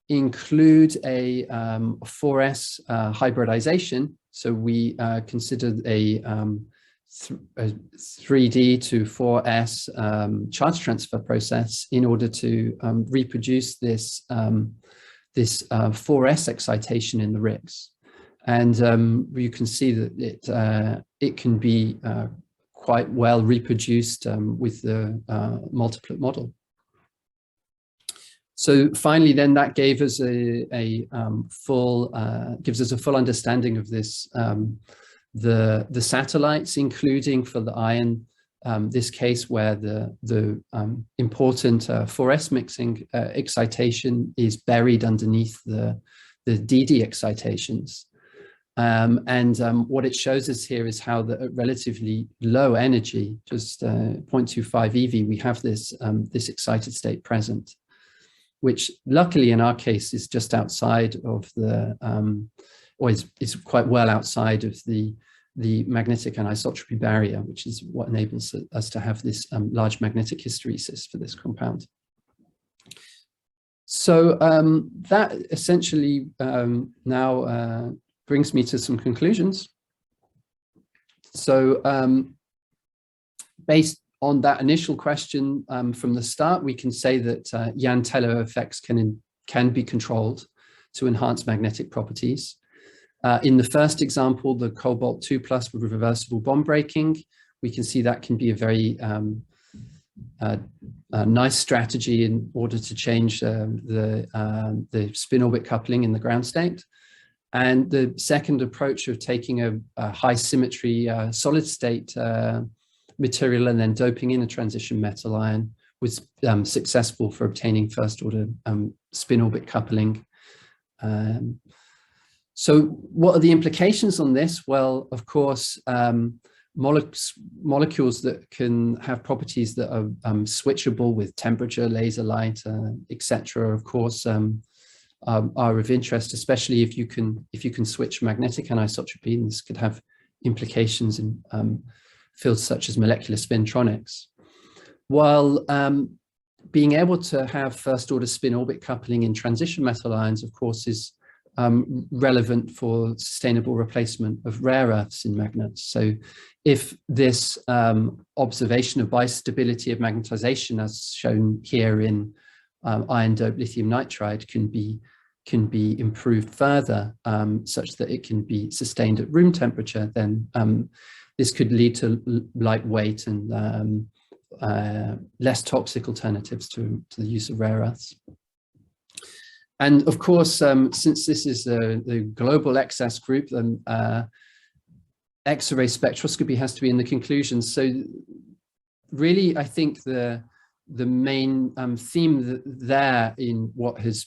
include a 4s hybridization. So we considered a 3D to 4s charge transfer process in order to reproduce this 4s excitation in the RIXS. And you can see that it can be quite well reproduced with the multiplet model. So finally, then that gave us gives us a full understanding of this, the satellites, including for the iron, this case where the important 4s mixing excitation is buried underneath the DD excitations. What it shows us here is how at relatively low energy, just 0.25 eV, we have this excited state present, which luckily in our case is just outside of the, or is quite well outside of the magnetic anisotropy barrier, which is what enables us to have this large magnetic hysteresis for this compound. So that essentially now brings me to some conclusions. So based on that initial question from the start, we can say that Yantella effects can be controlled to enhance magnetic properties. In the first example, the cobalt 2+ with reversible bond breaking, we can see that can be a very nice strategy in order to change the spin orbit coupling in the ground state. And the second approach of taking a high symmetry solid state material and then doping in a transition metal ion was successful for obtaining first order spin orbit coupling So what are the implications on this? Well, of course, molecules that can have properties that are switchable with temperature, laser light, etc. Of course, are of interest, especially if you can switch magnetic anisotropy. And this could have implications in fields such as molecular spintronics. While being able to have first-order spin-orbit coupling in transition metal ions, of course, is relevant for sustainable replacement of rare earths in magnets. So if this observation of bistability of magnetization, as shown here in iron-doped lithium nitride, can be improved further such that it can be sustained at room temperature, then this could lead to lightweight and less toxic alternatives to the use of rare earths. And of course, since this is the global XAS group, then X-ray spectroscopy has to be in the conclusions. So really, I think the main theme there in what has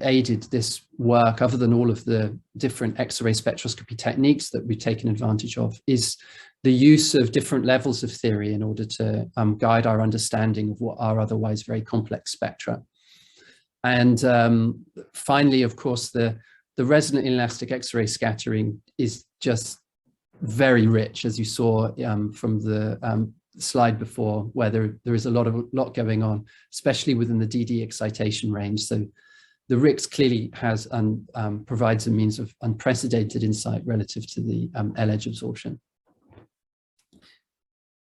aided this work, other than all of the different X-ray spectroscopy techniques that we've taken advantage of, is the use of different levels of theory in order to guide our understanding of what are otherwise very complex spectra. And finally, of course, the resonant inelastic X-ray scattering is just very rich, as you saw from the slide before, where there is a lot going on, especially within the DD excitation range. So the RIXS clearly has provides a means of unprecedented insight relative to the L-edge absorption.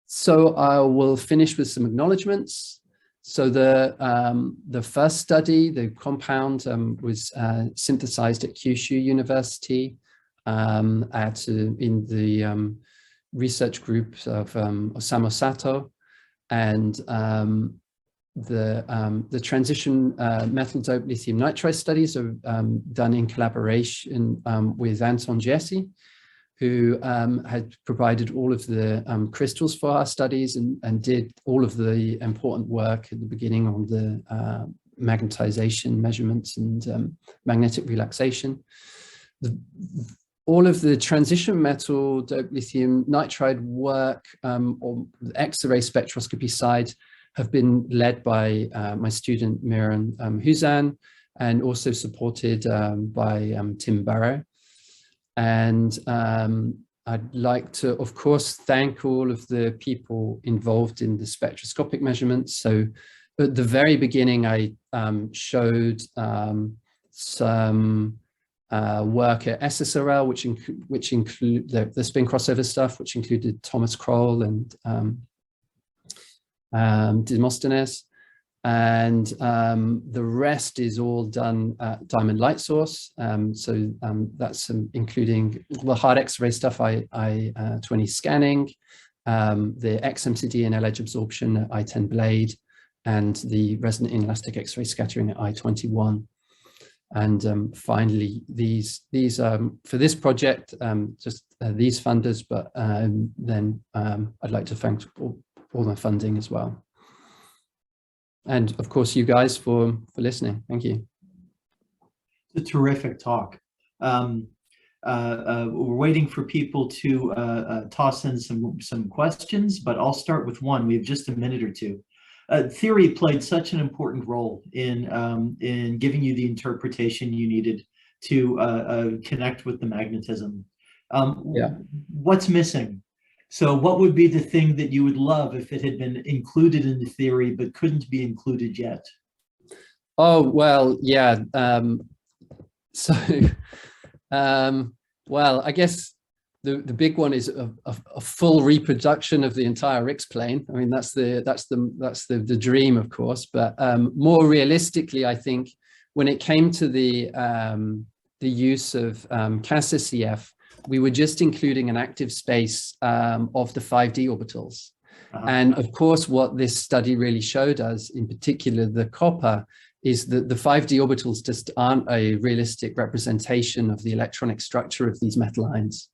So I will finish with some acknowledgements. So the first study, the compound, was synthesized at Kyushu University in the research group of Osamu Sato, and the transition metal doped lithium nitride studies are done in collaboration with Anton Jesse, who had provided all of the crystals for our studies and did all of the important work at the beginning on the magnetization measurements and magnetic relaxation. All of the transition metal doped lithium nitride work on the X-ray spectroscopy side have been led by my student Miran Huzan, and also supported by Tim Barrow. And I'd like to, of course, thank all of the people involved in the spectroscopic measurements. So at the very beginning, I showed some work at SSRL, which include the spin crossover stuff, which included Thomas Kroll and Demosthenes. And the rest is all done at Diamond Light Source. So that's including the hard X-ray stuff, I-20 scanning, the XMCD and L-edge absorption at I-10 blade, and the resonant inelastic X-ray scattering at I-21. And finally, these for this project, just these funders, but then I'd like to thank all my funding as well. And of course, you guys for listening. Thank you. It's a terrific talk. We're waiting for people to toss in some questions, but I'll start with one. We have just a minute or two. Theory played such an important role in giving you the interpretation you needed to connect with the magnetism. Yeah. What's missing? So what would be the thing that you would love if it had been included in the theory but couldn't be included yet? Oh, well, yeah. Well, I guess the big one is a full reproduction of the entire RIXS plane. I mean, that's the dream, of course. But more realistically, I think when it came to the use of CAS-SCF, we were just including an active space of the 5D orbitals. And of course, what this study really showed us, in particular the copper, is that the 5D orbitals just aren't a realistic representation of the electronic structure of these metal ions.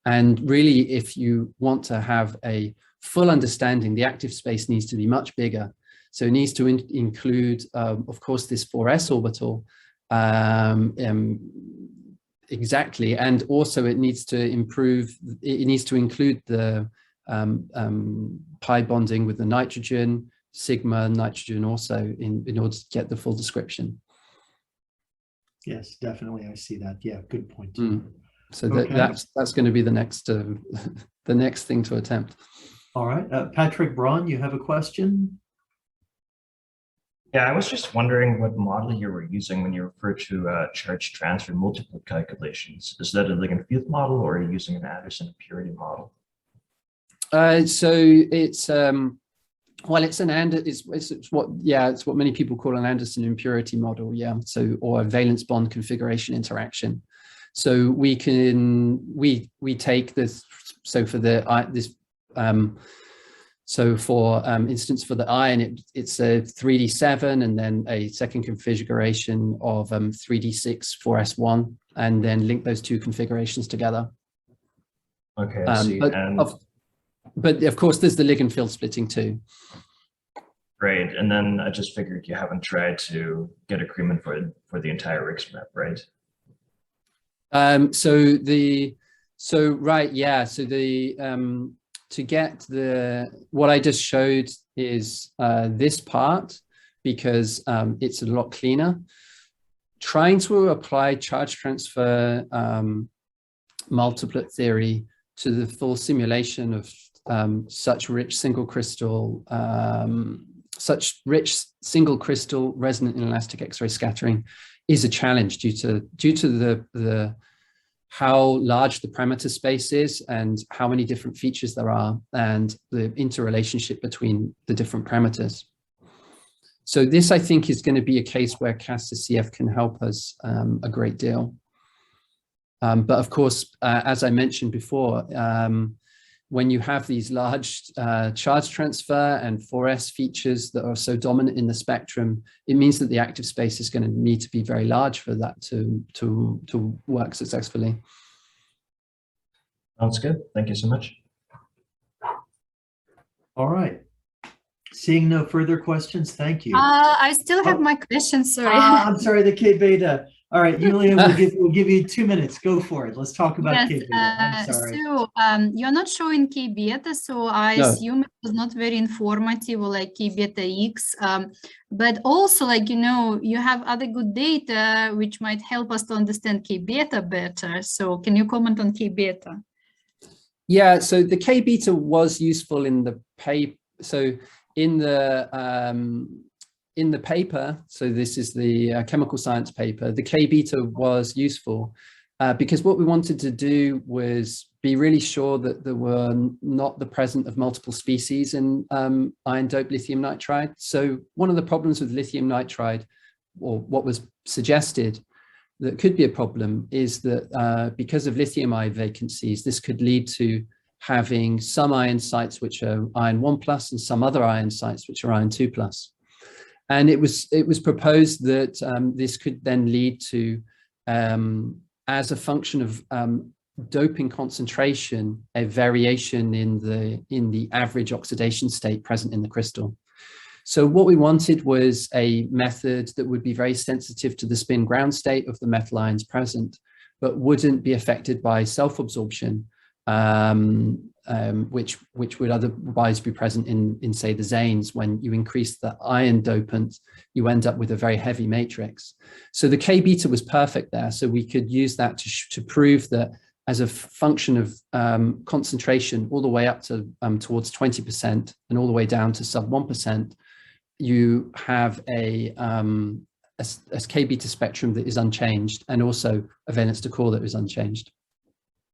And really, if you want to have a full understanding, the active space needs to be much bigger. So it needs to include, of course, this 4s orbital, Exactly, and also it needs to improve. It needs to include the pi bonding with the nitrogen, sigma nitrogen also in order to get the full description. Yes, definitely. I see that. Yeah, good point. So Okay. that's going to be the next the next thing to attempt. All right, Patrick Braun, you have a question? Yeah, I was just wondering what model you were using when you refer to charge transfer multiplet calculations. Is that a ligand field model, or are you using an Anderson impurity model? So it's well, it's an it's what many people call an Anderson impurity model, so, or a valence bond configuration interaction. So we take this, so for the so for instance for the iron, it's a 3d7 and then a second configuration of 3d6 4s1, and then link those two configurations together. Okay, I see. But of course, there's the ligand field splitting too. Right, and then I just figured you haven't tried to get agreement for the entire RIXS map, right? To get what I just showed is this part, because it's a lot cleaner. Trying to apply charge transfer multiplet theory to the full simulation of such rich single crystal resonant inelastic X-ray scattering is a challenge due to the how large the parameter space is and how many different features there are and the interrelationship between the different parameters. So this, I think, is going to be a case where CASTA-CF can help us a great deal. But of course, as I mentioned before, when you have these large charge transfer and 4S features that are so dominant in the spectrum, it means that the active space is going to need to be very large for that to work successfully. Sounds good. Thank you so much. All right. Seeing no further questions, thank you. I still have my question, sorry. I'm sorry, the K-beta. All right, Yulia, we'll give you 2 minutes. Go for it. Let's talk about K-beta. I'm sorry. So you're not showing K-beta, so I assume it was not very informative, or like K-beta X. But also, like, you have other good data which might help us to understand K-beta better. So can you comment on K-beta? Yeah, so the K-beta was useful in the paper. So in the paper, so this is the chemical science paper, the K-beta was useful because what we wanted to do was be really sure that there were not the presence of multiple species in iron-doped lithium nitride. So one of the problems with lithium nitride, or what was suggested that could be a problem, is that because of lithium ion vacancies, this could lead to having some iron sites which are iron 1+ and some other iron sites which are iron 2+. And it was proposed that this could then lead to, as a function of doping concentration, a variation in the average oxidation state present in the crystal. So what we wanted was a method that would be very sensitive to the spin ground state of the metal ions present, but wouldn't be affected by self-absorption, which would otherwise be present in say the Zanes. When you increase the iron dopant, you end up with a very heavy matrix. So the K-beta was perfect there. So we could use that to prove that as a function of concentration all the way up to towards 20% and all the way down to sub 1%, you have a K-beta spectrum that is unchanged, and also a valence to core that is unchanged.